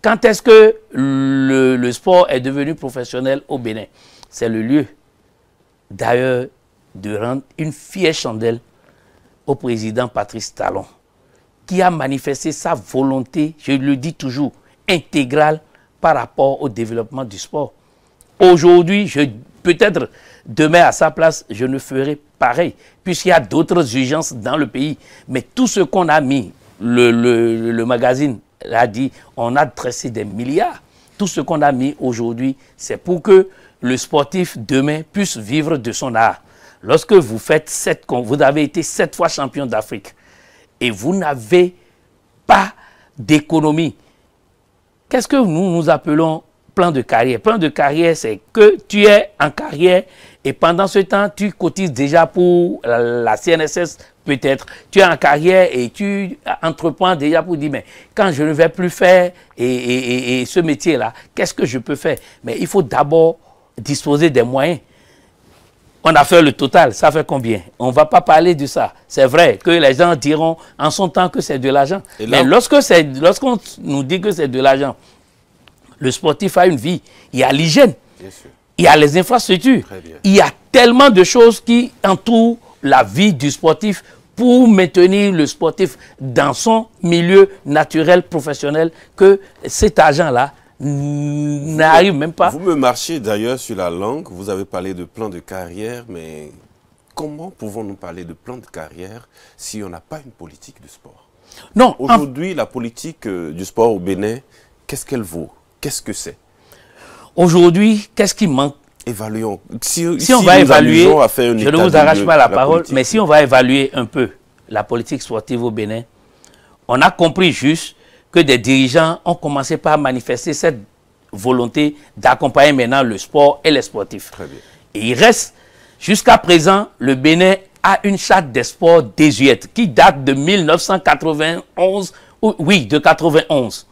Quand est-ce que le sport est devenu professionnel au Bénin? C'est le lieu, d'ailleurs, de rendre une fière chandelle au président Patrice Talon, qui a manifesté sa volonté, je le dis toujours, intégrale par rapport au développement du sport. Aujourd'hui, peut-être demain à sa place, je ne ferai pareil, puisqu'il y a d'autres urgences dans le pays. Mais tout ce qu'on a mis, le magazine a dit, on a dressé des milliards. Tout ce qu'on a mis aujourd'hui, c'est pour que le sportif demain puisse vivre de son art. Lorsque vous faites vous avez été 7 fois champion d'Afrique et vous n'avez pas d'économie, qu'est-ce que nous appelons plan de carrière? Plan de carrière, c'est que tu es en carrière et pendant ce temps, tu cotises déjà pour la CNSS peut-être. Tu es en carrière et tu entreprends déjà pour dire, mais quand je ne vais plus faire et ce métier-là, qu'est-ce que je peux faire? Mais il faut d'abord disposer des moyens. On a fait le total, ça fait combien? On ne va pas parler de ça. C'est vrai que les gens diront en son temps que c'est de l'argent. Mais lorsqu'on nous dit que c'est de l'argent, le sportif a une vie. Il y a l'hygiène, il y a les infrastructures, il y a tellement de choses qui entourent la vie du sportif pour maintenir le sportif dans son milieu naturel, professionnel, que cet argent-là n'arrive même pas. Vous me marchez d'ailleurs sur la langue, vous avez parlé de plan de carrière, mais comment pouvons-nous parler de plan de carrière si on n'a pas une politique du sport? Non. Aujourd'hui, la politique du sport au Bénin, qu'est-ce qu'elle vaut? Qu'est-ce que c'est? Aujourd'hui, qu'est-ce qui manque? Évaluons. Si on va évaluer, je ne vous arrache pas la parole, mais si on va évaluer un peu la politique sportive au Bénin, on a compris juste que des dirigeants ont commencé par manifester cette volonté d'accompagner maintenant le sport et les sportifs. Très bien. Et il reste, jusqu'à présent, le Bénin a une charte des sports désuète qui date de 1991, oui, de 91.